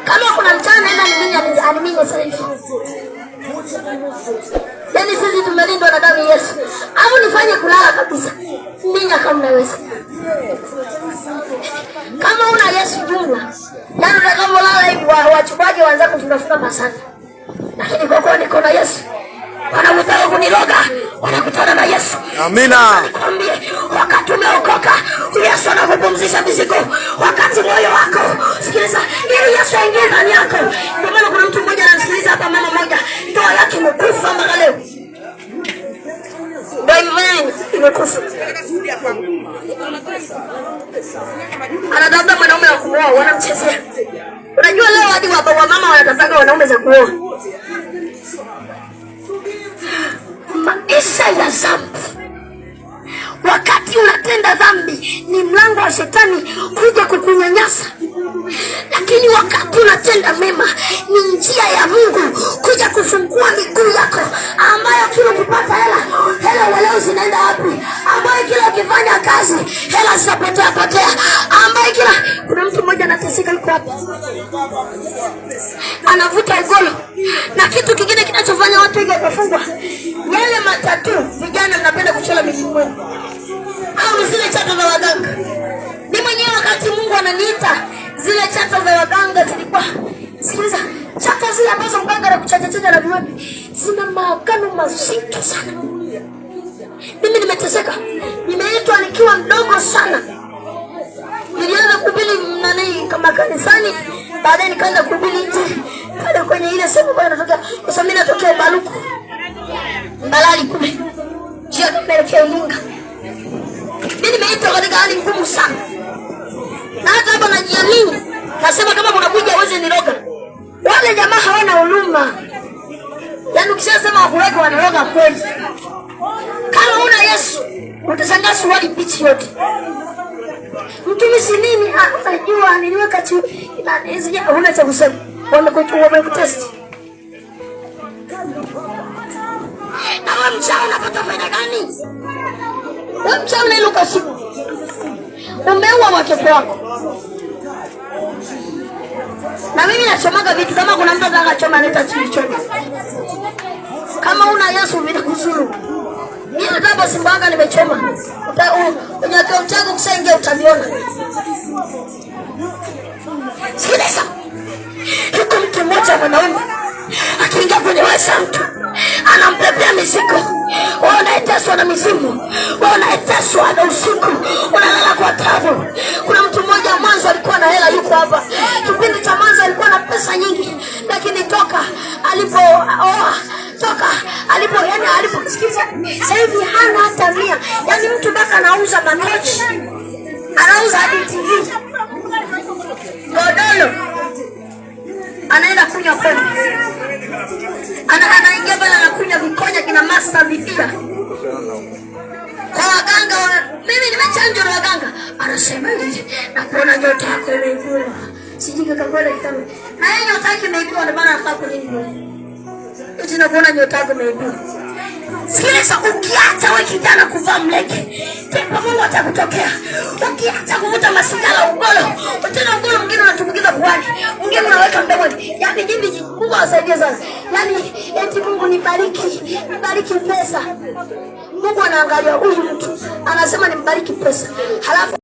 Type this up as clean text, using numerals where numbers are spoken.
Kama kuna mchana naenda animini sasa hivi. Yaani sisi tumelindwa na damu ya Yesu. Au nifanye kulala kabisa. Minya kama unaweza. Kama una Yesu jumla. Yaani unakamolala hivi wachungaji waanza kufunga masana. Lakini kwa kuwa niko na Yesu, wanataka kuniroga, wanakutana na Yesu. Amina. Nikwambie, wakati umeokoka, Yesu anakupumzisha mizigo. Wakati moyo wako, sikiliza, ili Yesu aingie ndani yako. Ndio maana kuna mtu mmoja ananisikiliza hapa, mama mmoja, ndoa yake imekufa mpaka leo. Imekufa. Anatafuta mwanaume wa kuoa, wanamchezea. Unajua leo hadi wa mama wanatafuta wanaume za kuoa. Maisha ya dhambi, wakati unatenda dhambi, ni mlango wa shetani kuja kukunyanyasa. Lakini wakati unatenda mema, ni njia ya Mungu kuja kufungua miguu yako, ambayo kila ukipata hela leo zinaenda wapi? Ambayo kila ukifanya kazi hela zitapotea, ambayo kila kuna mtu mmoja anateseka yuko hapa, anavuta ugolo. Na kitu kingine kinachofanya watu wengi wafungwa, yale matatu. Vijana mnapenda kuchora mizimu au zile chata za waganga. Ni mwenyewe wakati Mungu ananiita, zile chata za waganga zilikuwa, sikiliza, chata zile ambazo mganga anakuchachacha na viwapi, zina maagano mazito sana. Mimi nimeteseka, nimeitwa nikiwa mdogo sana. Nilianza kuhubiri kama kanisani, baadaye nikaanza kuhubiri nje pale kwenye ile sehemu ambayo natokea, kwa sababu mimi natokea Baluku Mbalali kule njia kuelekea Iringa. Mimi nimeitwa katika hali ngumu sana, na hata hapa najiamini, nasema kama kuna kuja uweze niroga. Wale jamaa hawana huruma, yaani ukishasema wakuweka wanaroga kweli. Kama una Yesu utashangaa suruali pichi yote. Mtumishi nini? Unajua niliweka tu inanizia, huna cha kusema. Wamekutest. Na wewe mchana unapata faida gani? Wewe mchana unainuka siku, umeua watoto wako. Na mimi nachomaga vitu, kama kuna mtu anachoma leta chilichoma. Kama una Yesu vinakusuru. Mimi nataka Simbanga nimechoma. Kwenye account yako kusaingia utaviona. Sikiliza. Yuko mtu mmoja mwanaume akiingia kwenye mtu, anampepea mizigo. Wewe unaiteswa na mizimu, wewe unaiteswa na usiku, unalala kwa taabu. Kuna mtu mmoja mwanzo alikuwa na hela, yuko hapa. Kipindi cha mwanzo alikuwa na pesa nyingi, lakini toka aliposikiza sasa hivi hana hata 100. Yaani mtu baka anauza manochi, anauza hadi TV, godolo, anaenda kunywa pombe, anaingia bala na kunywa vikonya kina master vipia kwa waganga. Mimi nimechanjwa na waganga, anasema hivi, na kuona nyota yako imeibiwa, sijui kaka kitabu, na yeye nyota yake imeibiwa, ndio maana anataka nini eti na kuona nyota yako imeibiwa. Sikiliza, ukiacha wewe kijana kuvaa mleke, tena Mungu atakutokea. Ukiacha kuvuta masigara ugolo, tena ugolo mwingine unatumbukiza puani, mwingine unaweka mdomoni. Yaani jimbi Mungu asaidie sana. Yaani eti Mungu nibariki pesa. Mungu anaangalia huyu mtu, anasema nimbariki pesa. Halafu